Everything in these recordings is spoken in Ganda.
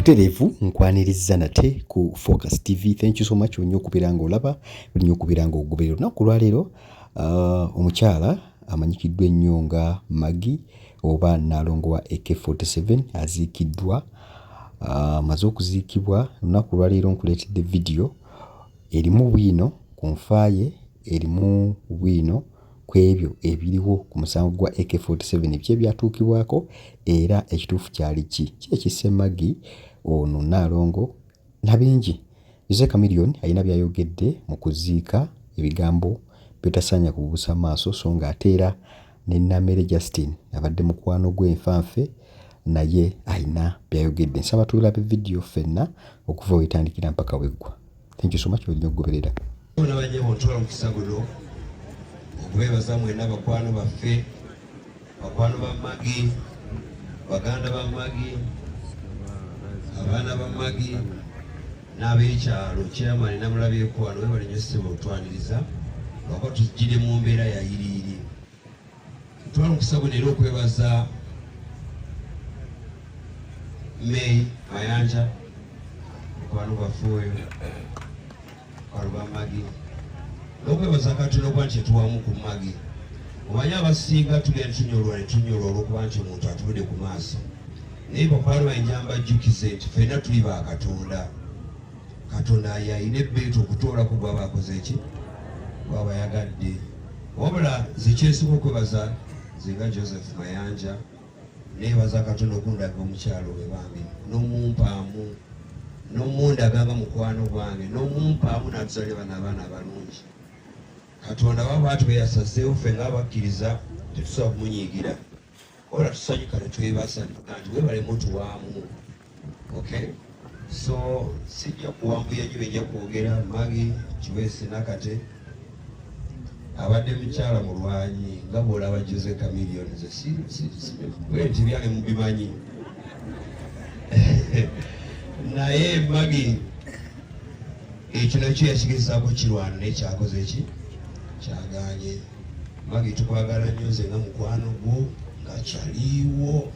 Butereevu nkwaniriza nate ku Focus TV. Thank you so much nnyo okubiranga olaba, nnyo okubiranga ogoberera. Olunaku lwaleero omukyala amanyikiddwa ennyo nga Maggie oba Nnaalongo wa AK47 aziikiddwa. Amaze okuziikibwa. Olunaku lwaleero nkuleetedde video erimu bwino ku nfaaye, erimu bwino ku ebyo ebiriwo ku musango gwa AK47 biki ebyatuukibwako era ekituufu kyali ki ekisse Maggie ono Nnaalongo na bingi. Jose Chameleone alina byayogedde mu kuziika ebigambo byetasaanya kubuusa maaso so nga ate era ne Namere Justin abadde mukwano gw'enfanfe naye alina byayogedde. Nsaba tulabe video ffenna okuva wetandikira mpaka weggwa. Thank you so much nnyo okugoberera. Nabajja bontwala mu kisagulo okwebaza mwena bakwano baffe, bakwano ba Maggie, baganda ba Maggie, abaana ba Maggie n'ab'ekyalo chairman namulabyeko wano webale nnyo ssebo otwaniriza lwako tujjire mu mbeera yayiriiri. Twala mu kisagulo era okwebaza May Mayanja, bakwano baffe oyo bakwano ba Maggie, n'okwebaza Katonda okuba nti tuwamu ku Maggie. Omanyi abasinga tugenda tunyolwa olw'okuba nti omuntu atudde ku maaso, naye bakwano banjamba jjukize nti ffenna tuli ba Katonda. Katonda yalina ebbeetu okutoolako gwaba akoze ki, gwaba yagadde. Wabula nze kyensinga okwebaza zinga Joseph Mayanja, neebaza Katonda okundaga omukyalo we bambi n'omumpaamu n'omundaganga mukwano gwange n'omumpaamu n'atuzalira bano abaana abalungi. Katonda baba atubeyasazeewo ffe ng'abakkiriza tetusobola kumunyiigira. Ora tusanyuka ne twebasa nti weebalemu tuwaamu. Okay? So sijja kuwambuya nnyo bejja kwogera Maggie Kiwesi Nakate abadde mukyala mulwanyi nga bw'olaba Jose Chameleone. Nze nti byange mubimanyi. Naye Maggie ekyo nakyo yakigezaako kirwana naye kyakoze ki? Kyagaanye. Maggie tukwagala nnyo nze nga mukwano gwo nga kyaliwo.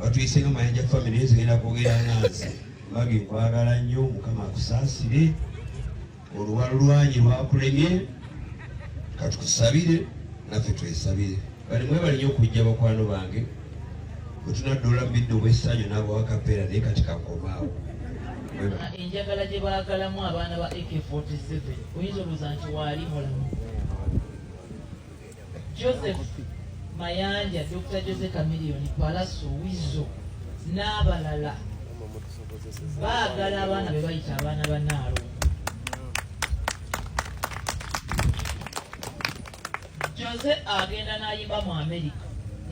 Batuyise nga Mayanja family ezigenda kwogera nanze. Maggie nkwagala nnyo, Mukama akusaasire. Oluwalulwanyi lwakulemye katukusabire naffe twesabire. Bali mwebale nnyo okujja bakwano bange bwe tunaddola mbidde obwessanyu n'abo wakapeera naye kati kakomaawo. Enjagala gye baagalamu abaana ba AK47 oyinza olowooza nti waali mulamu. Joseph Mayanja, Dr. Jose Chameleone, Palaso Wizo n'abalala baagala abaana be bayita abaana ba Nnaalongo. Jose agenda n'ayimba mu America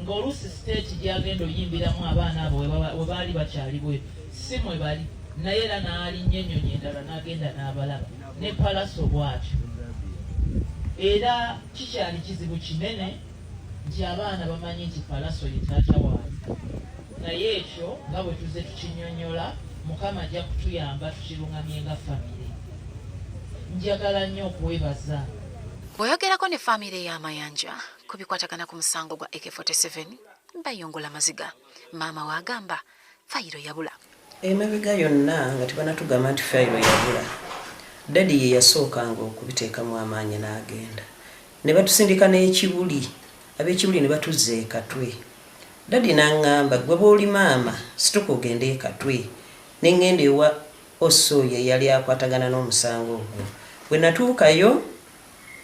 ng'oluusi state gy'agenda oyimbiramu abaana abo we baali bakyali bwe si mwe bali, naye era n'alinnya ennyonyi endala n'agenda n'abalaba ne Palaso bw'atyo. Era kikyali kizibu kinene nti abaana bamanyi nti Palaso ye taata waabwe, naye ekyo nga bwe tuze tukinnyonnyola Mukama ajja kutuyamba tukirungamye nga famire. Njagala nnyo okuwebaza. Bw'oyogerako ne famire ya Mayanja ku bikwatagana ku musango gwa AK47 bayongola maziga. Maama waagamba fayiro yabula. Emabega yonna nga tebanatugamba nti fayiro yabula, Daddy ye yasookanga okubiteekamu amaanyi n'agenda. Ne batusindika n'ekibuli, ab'ekibuli ne batuzza e Katwe. Daddy n'aŋŋamba gwe bw'oli maama situka ogende e Katwe. Ne ŋŋenda ewa Osso ye yali akwatagana n'omusango ogwo. Bwe natuukayo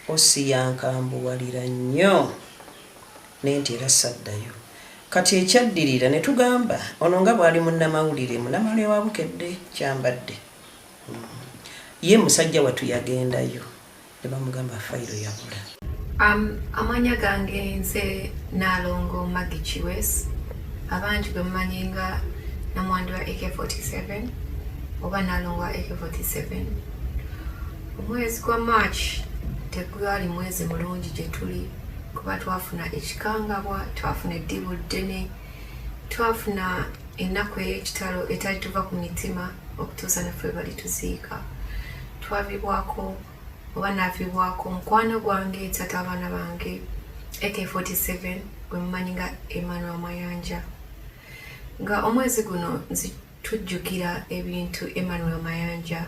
Ossi yankambuwalira nnyo naye nti era saddayo. Kati ekyaddirira ne tugamba ono nga bw'ali munnamawulire wa Bukedde kyambadde. Ye musajja watu yagendayo ne bamugamba fayiro yabula. Amanya gange nze Nnaalongo Maggie Kiwesi, abangi bwe mumanyi nga namwandu wa AK47 oba Nnaalongo wa AK47. Omwezi gwa March tegwali mwezi mulungi gye tuli kuba twafuna ekikangabwa, twafuna eddibu ddene, twafuna ennaku ey'ekitalo etali tuva ku mitima okutuusa naffe bali tuziika. Twavibwako oba naavibwako mukwano gwange taata abaana bange AK47 gwe mumanyi nga Emmanuel Mayanja. Nga omwezi guno tujjukira ebintu Emmanuel Mayanja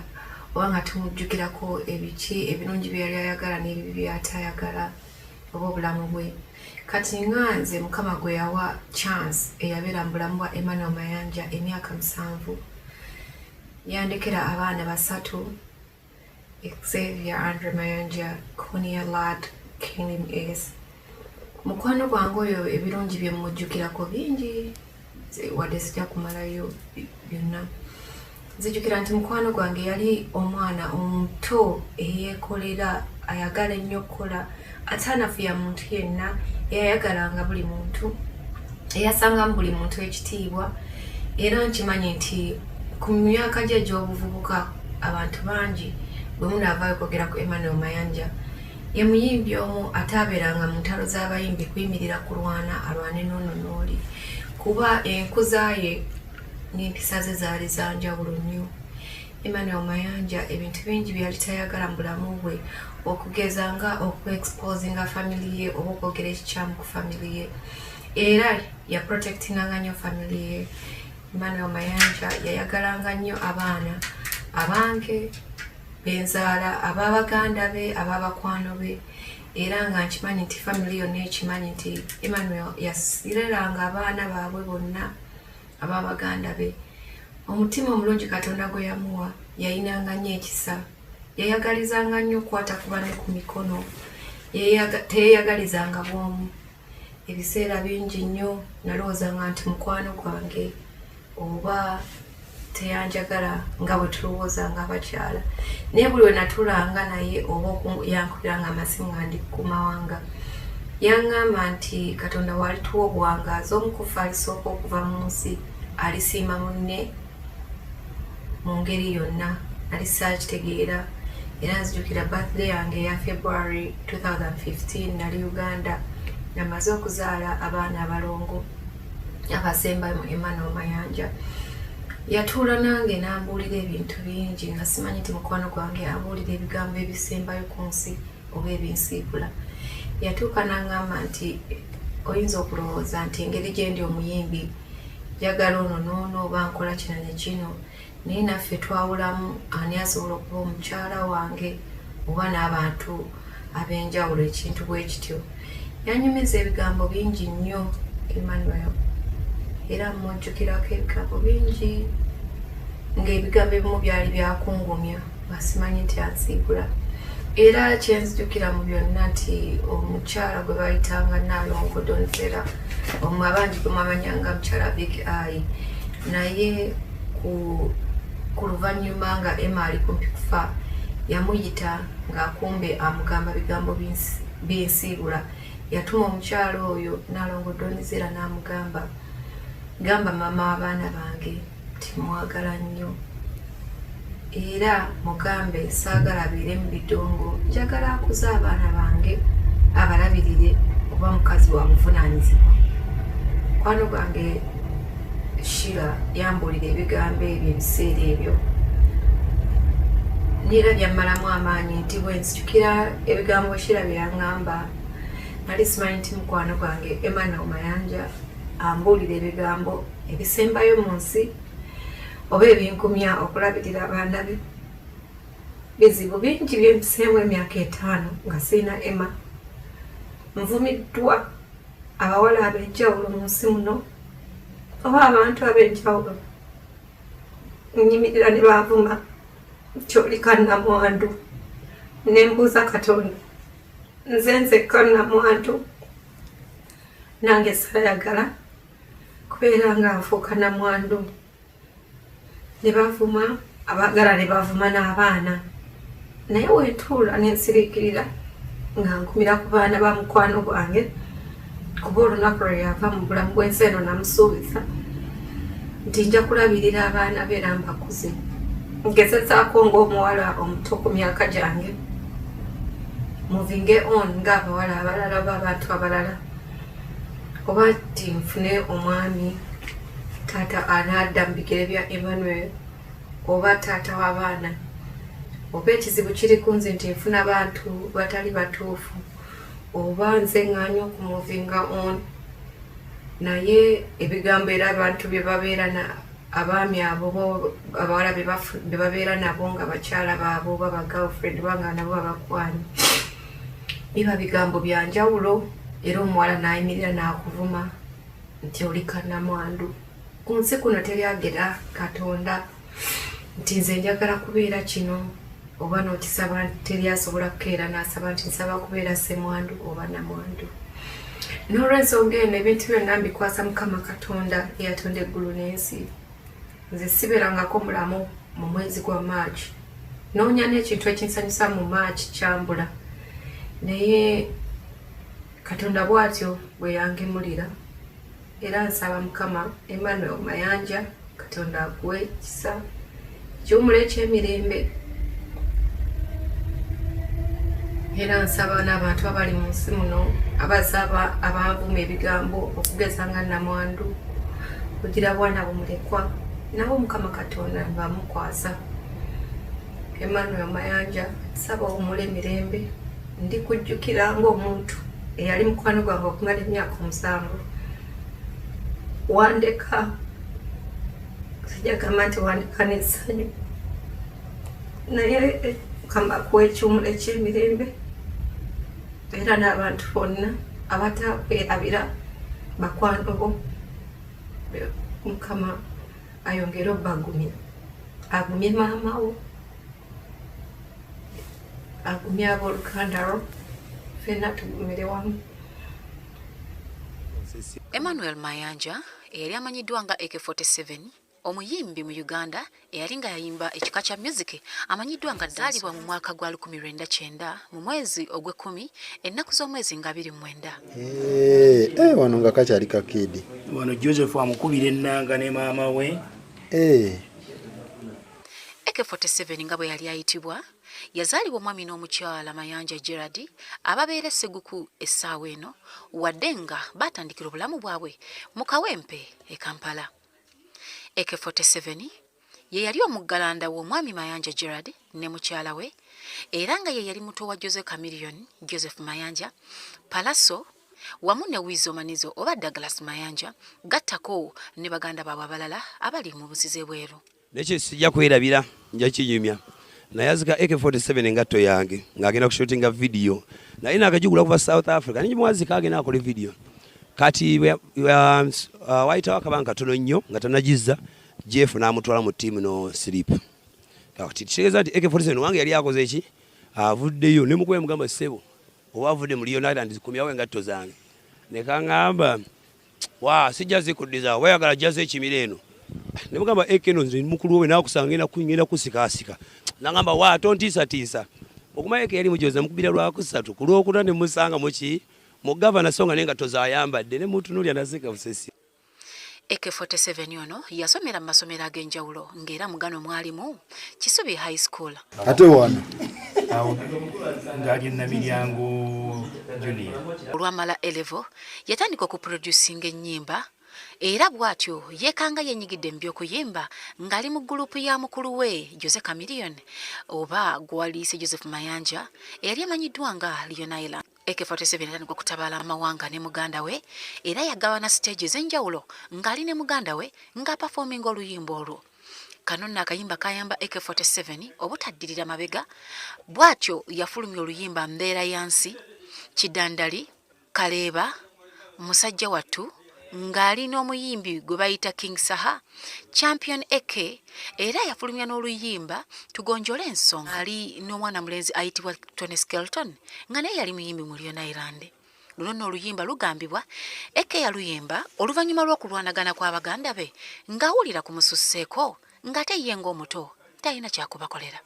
oba nga tumujjukirako ebiki ebirungi bye yali ayagala n'ebibi by'atayagala oba obulamu bwe. Kati nga nze Mukama gwe yawa chance eyabeera mu bulamu bwa Emmanuel Mayanja emyaka 7 yandekera abaana 3 Xavier Andre Mayanja, Konia Lad, Kenim S. Mukwano gwange oyo ebirungi bye mujjukirako bingi wadde sijja kumalayo byonna. Nzijjukira nti mukwano gwange yali omwana omuto eyeekolera ayagala ennyo okukola atanafuya muntu yenna eyayagalanga buli muntu eyasangamu buli muntu ekitiibwa era nkimanyi nti ku myaka gye egy'obuvubuka abantu bangi bwe munaavaayo kwogera ku Emmanuel Mayanja ye muyimbi omu ataabeeranga mu ntalo z'abayimbi kuyimirira kulwana alwane n'ono n'oli kuba enkuza ye n'empisa ze zaali za njawulo nnyo. Emmanuel Mayanja ebintu bingi byali tayagala mu bulamu bwe okugeza nga okuexposinga family ye oba okwogera ekikyamu ku family ye era yaprotectinganga nnyo family ye. Emmanuel Mayanja yayagalanga nnyo abaana abange benzaala ab'abaganda be ab'abakwano be era nga nkimanyi nti family yonna ekimanyi nti Emmanuel yasireranga abaana baabwe bonna ab'abaganda be. Omutima omulungi Katonda gwe yamuwa yayinanga nnyo ekisa yayagalizanga nnyo okukwata kuba ne ku mikono teyeyagalizanga bwomu. Ebiseera bingi nnyo nalowoozanga nti mukwano gwange oba teyanjagala nga bwe tulowoozanga abakyala naye buli we natulanga naye oba yankubiranga amasimu nga ndi ku mawanga yaŋŋamba nti Katonda walituwa obuwangaazi omukufa alisooka okuva mu nsi alisiima munne mu ngeri yonna alisaakitegeera era nzijukira birthday yange eya February 2015 nali Uganda namaze okuzaala abaana abalongo abasembayo mu Emmanuel Mayanja. Yatuula nange n'ambuulira ebintu bingi nga simanyi nti mukwano gwange ambuulira ebigambo ebisembayo ku nsi oba ebinsiibula. Yatuuka n'aŋŋamba nti oyinza okulowooza nti engeri gye ndi omuyimbi njagala ono n'ono oba nkola kino ne kino naye naffe twawulamu ani asobola okuba omukyala wange oba n'abantu ab'enjawulo ekintu bwe kityo. Yanyumiza ebigambo bingi nnyo Emmanuel era mmujjukirako ebigambo bingi ng'ebigambo ebimu byali byakungumya nga simanyi nti ansiibula era kyenzijjukira mu byonna nti omukyala gwe bayitanga Nalongo Donzera omu abangi gwe mwamanyanga mukyala Big Eye naye ku luvannyuma nga Emma ali kumpi kufa yamuyita ng'akumbe amugamba bigambo binsiibula. Yatuma omukyala oyo Nalongo Donzera n'amugamba gamba mama w'abaana bange timwagala nnyo era mugambe saagala abeere mu bidongo njagala akuze abaana bange abalabirire kuba mukazi wa buvunaanyizibwa. Mukwano gwange Shira yambuulira ebigambo ebyo ebiseera ebyo niera byammalamu amaanyi nti bwe nzijukira ebigambo Shira bye yaŋŋamba nali simanyi nti mukwano gwange Emmanuel Mayanja ambuulira ebigambo ebisembayo mu nsi oba ebinkumya okulabirira abaana be. Bizibu bingi byempiseemu emyaka 5 nga sirina Emma. Nvumiddwa abawala ab'enjawulo mu nsi muno oba abantu ab'enjawulo nnyimirira ne baavuma kyoli kannamwandu ne mbuuza Katonda nze nzekka nnamwandu nange saayagala kubeera nga nfuuka nnamwandu. Ne bavuma abaagala ne bavuma n'abaana naye wentuula nensiriikirira nga nkumira ku baana ba mukwano gwange kuba olunaku lwe yava mu bulamu bw'ensi eno namusuubiza nti nja kulabirira abaana be era mbakuze ngezezaako ng'omuwala omuto ku myaka gyange moving on ng'abawala abalala oba abantu abalala oba nti nfune omwami taata anaadda mu bigere bya Emmanuel oba taata w'abaana oba ekizibu kiri ku nze nti nfuna bantu batali batuufu oba nze ŋŋaanya okumuvinga on naye ebigambo era abantu bye babeera abaami abo abawala be babeera nabo nga bakyala baabo oba bagirlfriend banga nabo abakwani biba bigambo bya njawulo era omuwala n'ayimirira n'akuvuma nti oli kannamwandu. Ku nsi kuno teryagera Katonda nti nze njagala kubeera kino oba n'okisaba teryasobola kukeera n'asaba nti nsaba kubeera ssemwandu oba namwandu. N'olw'ensonga eno ebintu byonna mbikwasa Mukama Katonda eyatonda eggulu n'ensi. Nze sibeerangako mulamu mu mwezi gwa March. Noonya n'ekintu ekinsanyusa mu March kyambula. Naye Katonda bw'atyo bwe yangemulira. Era nsaba Mukama Emmanuel Mayanja Katonda aguwe ekisa kiwumula eky'emirembe. Era nsaba n'abantu abali mu nsi muno abasaba abavuma ebigambo okugeza nga namwandu kugira bwana bumulekwa nabo Mukama Katonda bamukwasa. Emmanuel Mayanja saba omule emirembe ndi kujjukira ng'omuntu eyali mukwano gwange okumala emyaka 7 wandeka sijagamba nti wandeka n'essanyu naye Mukama akuwa ekiwumulo eky'emirembe era n'abantu bonna abatakwerabira bakwano bo Mukama ayongere obbagumye agumye maama wo agumye abooluganda lwo ffenna tugumire wamu. Emmanuel Mayanja eyali amanyiddwa nga AK47 omuyimbi mu Uganda eyali nga yayimba ekika kya music amanyiddwa nga ddaalibwa mu mwaka gwa 1990 mu mwezi ogw'ekumi ennaku z'omwezi nga 29. Wano nga kakyali kakidi wano Joseph amukubira ennanga ne maama we. AK47 nga bwe yali ayitibwa yazaalibwa omwami n'omukyala Mayanja Gerard ababeera Seguku essaawa eno wadde nga batandikira obulamu bwabwe mu Kawempe e Kampala. AK47 ye yali omuggalanda w'omwami Mayanja Gerard ne mukyala we era nga ye yali muto wa Jose Chameleone Joseph Mayanja Palaso wamu ne Wizo Manizo oba Douglas Mayanja gattako ne baganda baabwe abalala abali mu busize bweru. Nekyo sijja kwerabira nja kinyumya nayazika AK47 engatto yange ng'agenda kushootinga video naye nakagigula kuva South Africa ninjimwazika agenda akola video kati waitawo akabanga katono nnyo nga tanagiza Jeff n'amutwala mu tiimu no slip kati kitegeeza nti AK47 wange yali akoze eki avuddeyo ne mukuba mugamba ssebo oba avudde mu Leon Island zikumyawo engatto zange ne kaŋŋamba sijja zikuddiza wayagala jjaza ekimiro eno ne mugamba ekeno nze mukulu we nakusanga ngenda kusikaasika nangamba tontiisatiisa okumanya eke yali mujoza mukubira lwakusatu ku lwokuna ne musanga muki mu gavana songa nengatto zayambadde ne mutunulya naseka busesi. AK47 ono yasomera mu masomero ag'enjawulo ng'era mugano mwalimu Kisubi High School. Ate wano ngali Namiryango Junior. Olwamala elevo yatandika okuproducinga ennyimba era bw'atyo yeekanga yenyigidde mu by'okuyimba ng'ali mu gurupu ya mukulu we Jose Chameleone oba gwaliise Joseph Mayanja eyali amanyiddwa nga Leon Island. AK47 yatandika okutabaala amawanga ne muganda we era yagawana stage ez'enjawulo ng'ali ne muganda we ng'apafominga oluyimba olwo. Kano nno akayimba kayamba AK47 obutaddirira mabega bw'atyo yafulumya oluyimba Mbeera yansi Kidandali Kaleeba Musajja wattu ng'ali n'omuyimbi gwe bayita King Saha Champion AK era yafulumya n'oluyimba Tugonjole ensonga ali n'omwana mulenzi ayitibwa Tony Skelton nga naye yali muyimbi mu Leon Island. Luno n'oluyimba lugambibwa AK yaluyimba oluvannyuma lw'okulwanagana kw'abaganda be ng'awulira ku mususseeko ng'ate ye ng'omuto talina kyakubakolera.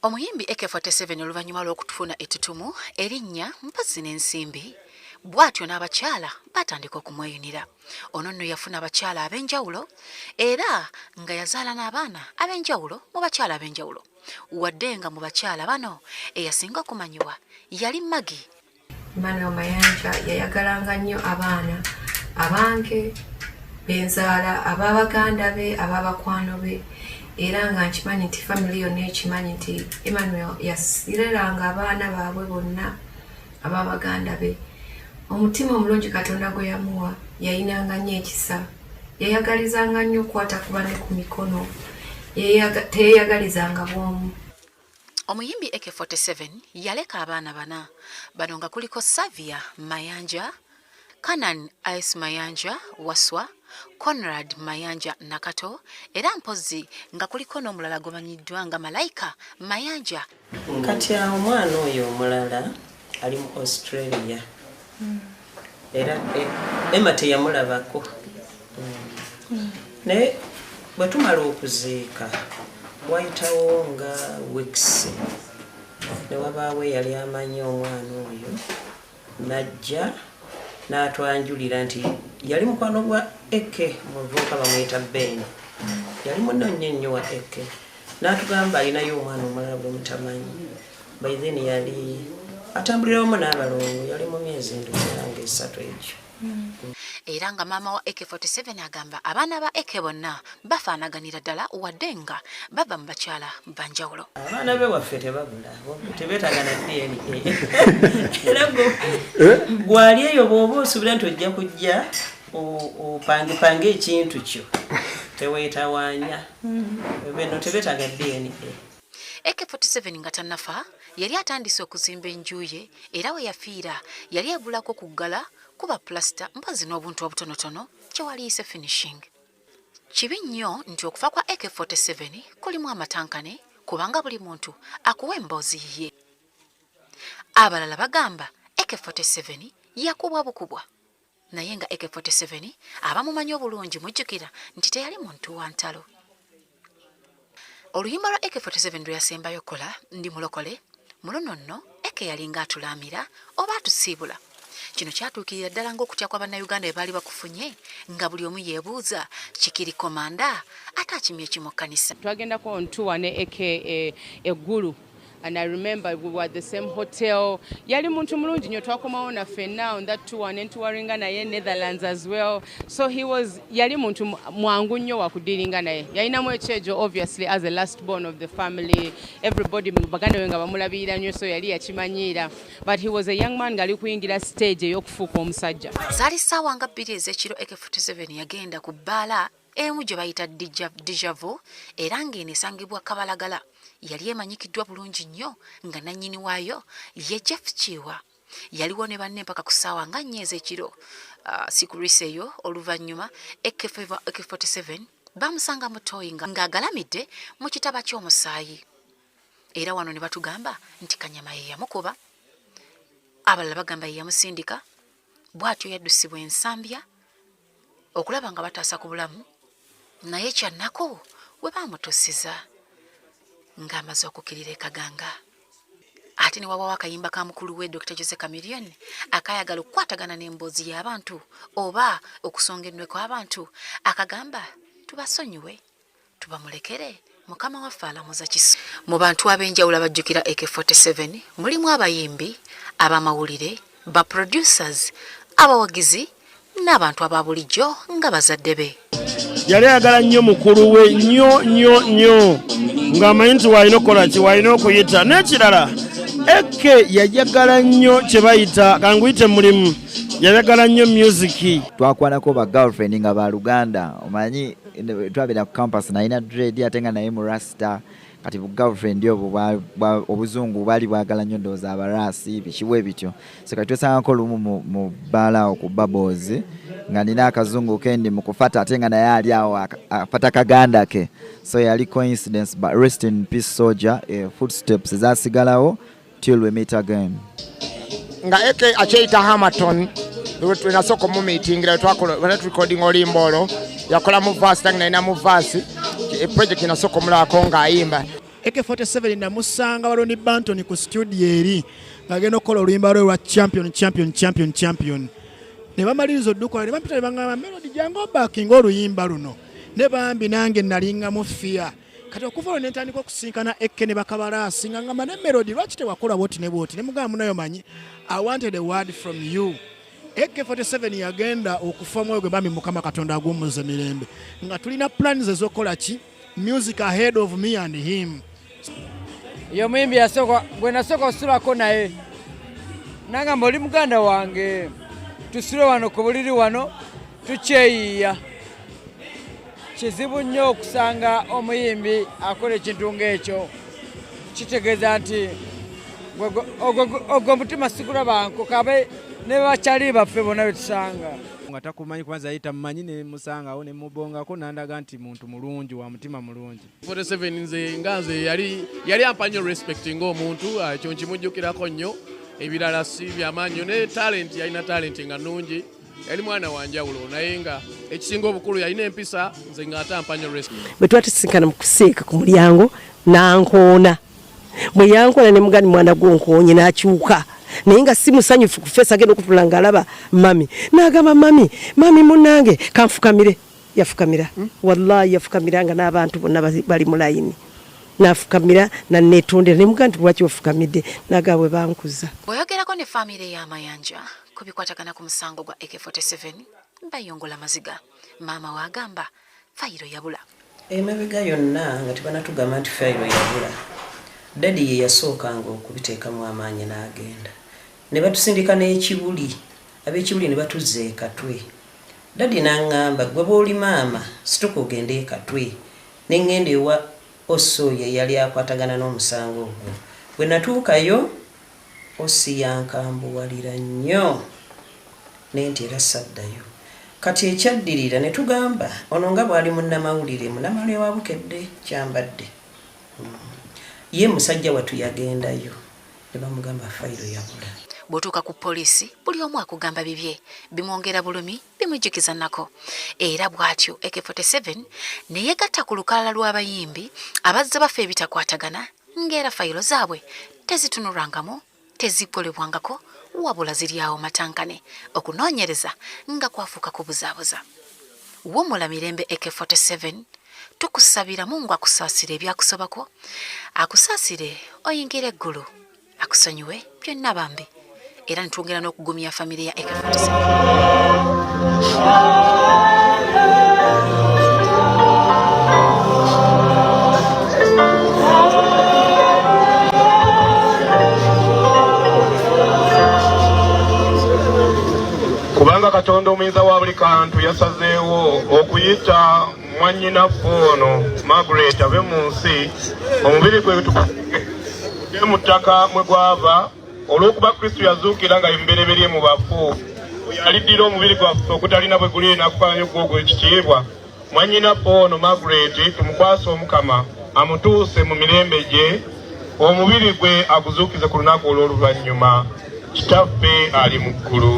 Omuyimbi AK47 oluvannyuma lw'okutufuna ettutumu erinnya mpozzi n'ensimbi bw'atyo n'abakyala batandika okumweyunira. Ono nno yafuna abakyala ab'enjawulo era nga yazaala n'abaana ab'enjawulo mu bakyala ab'enjawulo wadde nga mu bakyala bano eyasinga okumanyibwa yali Maggie. Emmanuel Mayanja yayagalanga nnyo abaana abange benzaala ab'abaganda be ab'abakwano be era nga nkimanyi nti family yonna ekimanyi nti Emmanuel yasireranga abaana baabwe bonna ab'abaganda be. Omutima omulungi Katonda gwe yamuwa yayinanga nnyo ekisa. Yayagalizanga nnyo okukwata ku banne ku mikono. Teyeyagalizanga bwomu. Omuyimbi AK47 yaleka abaana bana bano nga kuliko Savia Mayanja, Kanan Ice Mayanja Waswa, Conrad Mayanja Nakato, era mpozi nga kuliko n'omulala gomanyiddwa nga Malaika Mayanja. Kati omwana oyo omulala ali mu Australia. Era Emma teyamulabako. Ne bwe tumala okuziika wayitawo nga weeks ne wabaawo yali amanyi omwana oyo najja n'atwanjulira nti yali mukwano gwa Eke muvubuka bamuyita Ben. Yali munonye nnyo wa Eke. N'atugamba alinayo omwana omulala gwe mutamanyi. By then yali atambulira wamu n'abalongo, yali mu myezi ndowooza esatu egyo. Era nga maama wa AK47 agamba abaana ba Eke bonna bafaanaganira ddala wadde nga bava mu bakyala banjawulo. Abaana be waffe tebabula, tebeetagana DNA. Era gwali eyo bw'oba osuubira nti ojja kujja opange ekintu kyo teweetawaanya. Beno tebeetaga DNA. AK47 nga tannafa yali atandise okuzimba enju ye era we yafiira yali ebulako kuggala kuba plasta mpozi n'obuntu obutonotono kye waliise finishing. Kibi nnyo nti okufa kwa AK47 kulimu amatankane kubanga buli muntu akuwa emboozi ye. Abalala bagamba AK47 yakubwa bukubwa naye nga AK47 abamumanyi obulungi mujjukira nti teyali muntu wa ntalo. Oluyimba lwa AK47 lwe yasembayo kola ndi mulokole mu luno nno Eke yalinga atulaamira oba atusiibula. Kino kyatuukirira ddala ng'okutya kwa bannayuganda bwe baali bakufunye nga buli omu yeebuuza kikiri komanda ate akimye ekimukkanisa. Twagendako on tour ne Eke eggulu. And I remember we were at the same hotel. Yali muntu mulungi nnyo twakomawo naffe now on that tour and touringa naye Netherlands as well. So yali muntu mwangu nnyo wa kudiringa naye. Yalinamu ekyejo obviously as the last born of the family. Everybody baganda we nga bamulabirira nnyo so yali yakimanyiira. But he was a young man ngali kuyingira stage ey'okufuuka omusajja. Zaali ssaawa nga 2 ez'ekiro AK47 yagenda ku bbaala emu gye bayita Dijavo era ng'eno esangibwa Kabalagala. Yali emanyikiddwa bulungi nnyo nga nannyini waayo ye Jeff Chiwa. Yaliwo ne banne mpaka ku ssaawa nga 4 ez'ekiro. Sikulwisa eyo oluvannyuma AK47 bamusanga mutoyi ng'agalamidde mu kitaba ky'omusaayi. Era wano ne batugamba nti Kanyama ye yamukuba. Abalala bagamba ye yamusindika. Bw'atyo yaddusibwa ensambya okulaba nga bataasa ku bulamu naye kyannako we baamutusiza ng'amaze okukirira ekaganga. Ate ne wabawo akayimba ka mukulu we Dr. Jose Chameleon akayagala okukwatagana n'emboozi y'abantu oba okusonga ennwe kw'abantu akagamba tubasonyiwe tubamulekere Mukama waffe alamuza kiso. Mu bantu ab'enjawulo abajjukira AK47 mulimu abayimbi, abamawulire, ba producers, abawagizi n'abantu ababulijjo nga bazadde be. Yali ayagala nnyo mukulu we nnyo ng'amanyi nti walina okukola ki walina okuyita n'ekirala Eke yajagala nnyo kye bayita kanguyite mulimu yayagala nnyo music. Twakwanako ba girlfriend nga ba Luganda omanyi twabera ku campus nalina dread ate nga naye mu rasta kati bu girlfriend obwo obuzungu bali bwagala nnyo ndowooza abarasi bikiwe bityo so kati twesangako lumu mu bbaala ku Bubbles nga nina akazungu kendi mu kufata ate nga naye ali awo afata kaganda ke so yali coincidence but rest in peace soldier footsteps zasigalawo till we meet again. Nga Eke akyeyita Hamilton tunasooka mu meetingira twakola recording olimbolo yakola mu verse tangi naina mu verse project inasooka omulako ng'ayimba. AK47 namusanga baloni Banton ku studio eri agenda okukola oluyimba lwe lwa champion ne bamaliriza oddukola ne bampita ne bangamba Melody jangu backing oluyimba luno ne bambi nange nalinga mu fear kati okuva olwo nentandika okusinkana Eke ne Bakabalasi nga ngamba ne Melody lwaki tewakola bwoti ne bwoti ne mugamba munayo manyi I wanted a word from you. AK47 yagenda okufa omwoyo gwe bambi Mukama Katonda agumuze mirembe nga tulina plans ez'okola ki music ahead of me and him. Yo muyimbi yasooka gwe nasooka osulako naye nangamba oli muganda wange tusire wano ku buliri wano tukyeyiya. Kizibu nnyo okusanga omuyimbi akola ekintu ng'ekyo. Kitegeeza nti ogwo mutima sigulabanko kabe ne bakyali baffe bonna betusanga. Nga takumanyi kwanza yita mmanyi ne musangawo ne mubongako nandaga nti muntu mulungi wa mutima mulungi. 47 nze nganze yali ampanyo respecting omuntu ekyo nkimujjukirako nnyo. Ebirala si byamaanyi ne talent yalina talent nga nnungi. Yali mwana wanjawulo naye nga ekisinga obukulu yalina empisa nze nga ate ampanyo respect. Bwe twatusinkana mu kuseeka ku mulyango nankoona. Bwe yankoona ne mugani mwana gw'onkoonye n'akyuka. Naye nga si musanyufu ku feesi agenda okutula ng'alaba mami. N'agamba mami munnange kanfukamire. Yafukamira. Wallahi yafukamira nga n'abantu bonna bali mu layini. N'afukamira n'anneetondera ne mugamba nti lwaki ofukamidde n'agamba bwe bankuza. Bw'oyogerako ne famire y'Amayanja ku bikwatagana ku musango gwa AK47 bayongola maziga. Maama wagamba fayiro yabula. Emabega yonna nga tebanatugamba nti fayiro yabula. Daddy ye yasookanga okubiteekamu amaanyi n'agenda. Ne batusindika n'ekibuli. Ab'ekibuli ne batuzza ekatwe. Daddy n'aŋŋamba gwe bw'oli maama situka ogende ekatwe. Ne ŋŋenda ewa Osso ye yali akwatagana n'omusango ogwo. Bwe natuukayo Ossi yankambuwalira nnyo ne nti era saddayo. Kati ekyaddirira ne tugamba ono nga bw'ali munnamawulire wa Bukedde kyambadde. Ye musajja watu yagendayo ne bamugamba fayiro yabula. Bw'otuuka ku poliisi buli omu akugamba bibye bimwongera bulumi bimujjukiza nako. Era bw'atyo AK47 ne yegatta ku lukalala lw'abayimbi abazze bafa ebitakwatagana ng'era fayiro zaabwe tezitunulwangamu tezikolebwangako wabula ziri awo matankane okunoonyereza nga kwafuuka kubuzaabuza. Wumula mirembe AK47 tukusabira Mungu akusaasire ebyakusobako, akusaasire oyingire eggulu, akusonyiwe byonna bambi, era nitwongera n'okugumya famire ya AK47. Kubanga Katonda omuyinza wa buli kantu yasazeewo okuyita mwannyinaffe ono Margaret ave mu nsi omubiri gwe tuge mu ttaka mwe gwava olw'okuba Kristo yazuukira nga yembereberye mu bafu yaliddira omubiri gwaffe ogutalina bwe guli n'akufaananya ogwogwo ekitiibwa. Mwannyinaffe ono Margaret tumukwase Omukama amutuuse mu mirembe gye omubiri gwe aguzuukize ku lunaku olw'oluvannyuma. Kitaffe ali mu ggulu.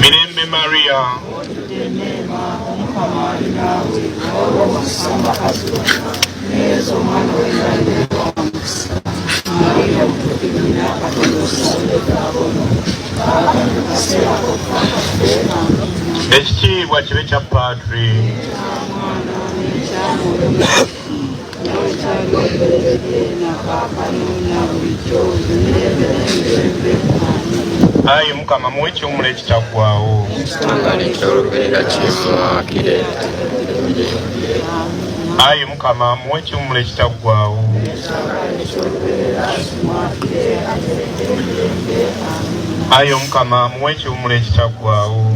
Mirembe Maria. Ekitiibwa kibe kya Patri. Ayi Mukama muwe ekiwumula ekitaggwaawo. Ayi Mukama muwe ekiwumula ekitaggwaawo. Ayi Mukama muwe ekiwumula ekitaggwaawo.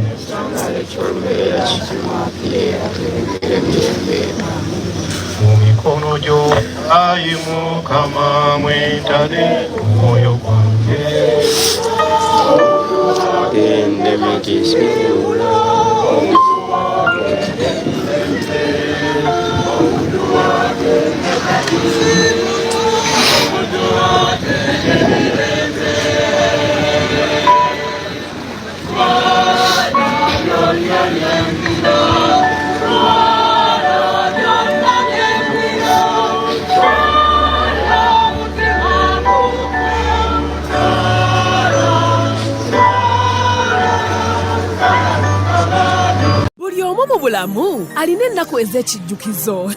Mu mikono gyo ayi Mukama mwetale omwoyo gwange. Buli omu mu bulamu alina ennaku ez'ekijjukizo.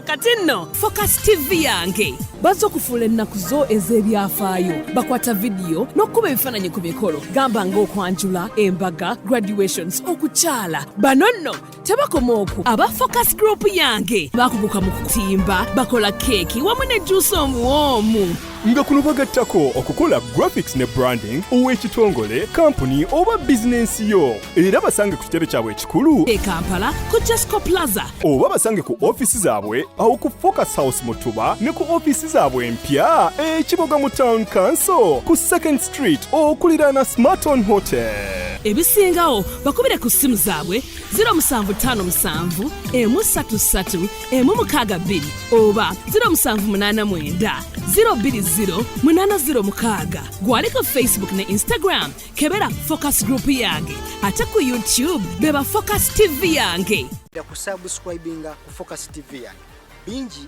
Kati nno Focus TV yange bazza okufuula ennaku zo ez'ebyafaayo bakwata vidiyo n'okkuba ebifaananyi ku mikolo gamba ng'okwanjula embaga graduations okukyala bano nno tebakoma okwo aba focus group yange bakuguka mu kutimba bakola keeki wamu ne juice omuwoomu nga kuno bagattako okukola graphics ne branding ow'ekitongole kampuni oba bizinensi yo era basange ku kitebe kyabwe ekikulu e Kampala ku Jesco Plaza oba basange ku ofisi zaabwe awo ku Focus House mu Tuba ne ku ofisi zaabwe empya ekiboga mu Town Council ku 2nd Street okuliraana Smarton Hotel. Ebisingawo bakubire ku simu zaabwe 0757 133 162 oba 0789 020 gwaliko Facebook ne Instagram kebera Focus Group yange ate ku YouTube beba Focus TV yange ya kusubscribinga ku Focus TV yange bingi